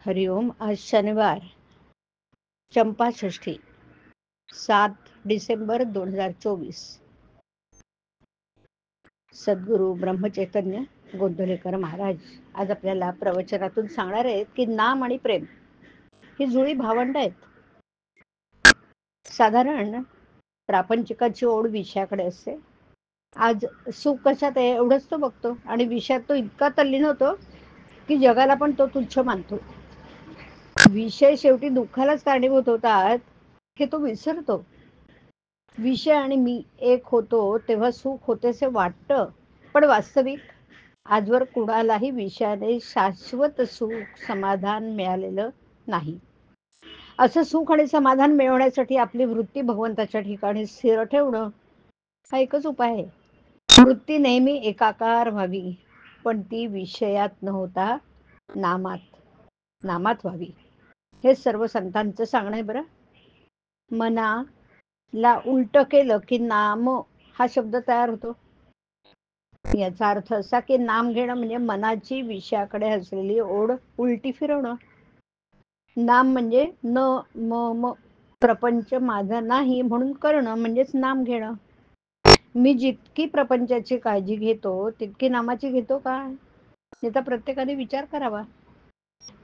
हरिओम. आज शनिवार, चंपा षष्ठी, 7 डिसेंबर 2024. सद्गुरू ब्रह्मचैतन्य गोंदवलेकर महाराज आज आपल्याला प्रवचनातून सांगणार आहेत की नाम आणि प्रेम ही जुळी भावंड आहेत. साधारण प्रापंचिकाची ओढ विषयाकडे असते. आज सुख कशात आहे एवढंच तो बघतो आणि विषयात तो इतका तल्लीन होतो की जगाला पण तो तुच्छ मानतो. विषय शेवटी दुःखालाच कारणीभूत होतात हे तो विसरतो. विषय आणि मी एक होतो तेव्हा सुख होतेसे वाटतं, पण वास्तविक आजवर कुणालाही विषयाने शाश्वत सुख समाधान मिळालेलं नाही. असं सुख आणि समाधान मिळवण्यासाठी आपली वृत्ती भगवंताच्या ठिकाणी स्थिर ठेवणं हा एकच उपाय आहे. वृत्ती नेहमी एकाकार व्हावी, पण ती विषयात न होता नामात व्हावी. हे सर्व संतांचं सांगणं आहे बरं. मनाला उलट केलं की नाम हा शब्द तयार होतो. याचा अर्थ असा की नाम घेणं म्हणजे मनाची विषयाकडे असलेली ओढ उलटी फिरवणं. नाम म्हणजे म प्रपंच माझा नाही म्हणून करणं म्हणजेच नाम घेणं. मी जितकी प्रपंचाची काळजी घेतो तितकी नामाची घेतो का, याचा प्रत्येकाने विचार करावा.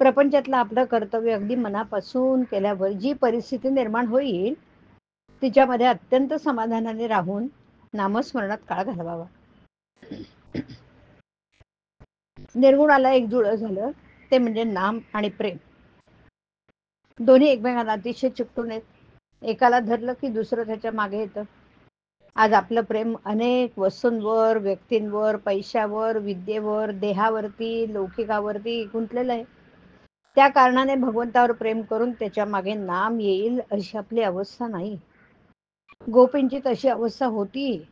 प्रपंचातलं आपलं कर्तव्य अगदी मनापासून केल्यावर जी परिस्थिती निर्माण होईल तिच्यामध्ये अत्यंत समाधानाने राहून नामस्मरणात काळ घालवावा. निर्गुणाला एक जुळं झालं ते म्हणजे नाम आणि प्रेम. दोन्ही एकमेकांना अतिशय चिकटून आहेत. एकाला धरलं की दुसरं त्याच्या मागे येतं. आज आपलं प्रेम अनेक वस्तूंवर, व्यक्तींवर, पैशावर, विद्येवर, देहावरती, लौकिकावरती गुंतलेलं आहे. त्या कारणाने भगवंतावर प्रेम करून त्याच्या मागे नाम येईल अशी आपली अवस्था नाही. गोपींची तशी अवस्था होती,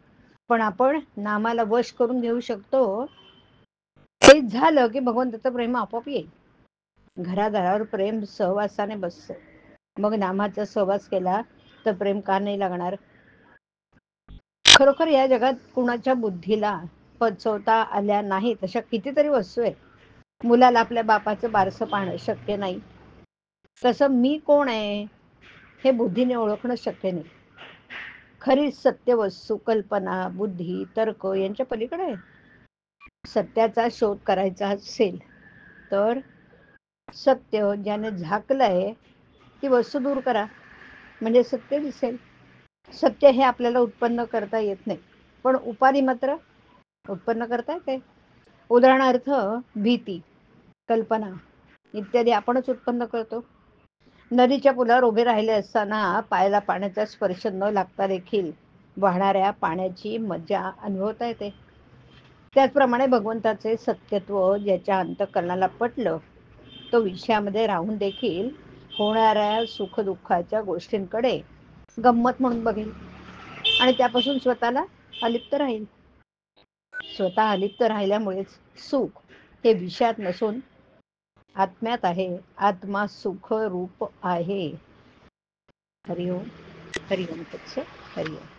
पण आपण नामाला वश करून घेऊ शकतो. ते झालं की भगवंताचं प्रेम आपोआप येईल. घरादारावर प्रेम सहवासाने बसतं. मग नामाचा सहवास केला तर प्रेम का नाही लागणार. खरोखर या जगात कुणाच्या बुद्धीला पचवता आल्या नाहीत अशा कितीतरी वस्तू आहेत. मुलाला आपल्या बापाचं बारसं पाहणं शक्य नाही, तसं मी कोण आहे हे बुद्धीने ओळखणं शक्य नाही. खरी सत्य वस्तू कल्पना, बुद्धी, तर्क यांच्या पलीकडे आहे. सत्याचा शोध करायचा असेल तर सत्य ज्याने झाकलंय ती वस्तू दूर करा, म्हणजे सत्य दिसेल. सत्य हे आपल्याला उत्पन्न करता येत नाही, पण उपाधी मात्र उत्पन्न करता येते. उदाहरणार्थ भीती, कल्पना इत्यादी आपणच उत्पन्न करतो. नदीच्या पुलावर उभे राहिले असताना पायाला पाण्याचा स्पर्श न लागता देखील वाहणाऱ्या पाण्याची मजा अनुभवता येते. त्याचप्रमाणे भगवंताचे सत्यत्व ज्याच्या अंतःकरणाला पटलं तो विषयामध्ये राहून देखील होणाऱ्या सुखदुःखाच्या गोष्टींकडे गंमत म्हणून बघेल आणि त्यापासून स्वतःला अलिप्त राहील. स्वतः अलिप्त राहिल्यामुळेच सुख हे विषयात नसून आत्म्यात आहे. आत्मा सुख रूप आहे. हरिओम. हरिओम तत्सत. हरिओम.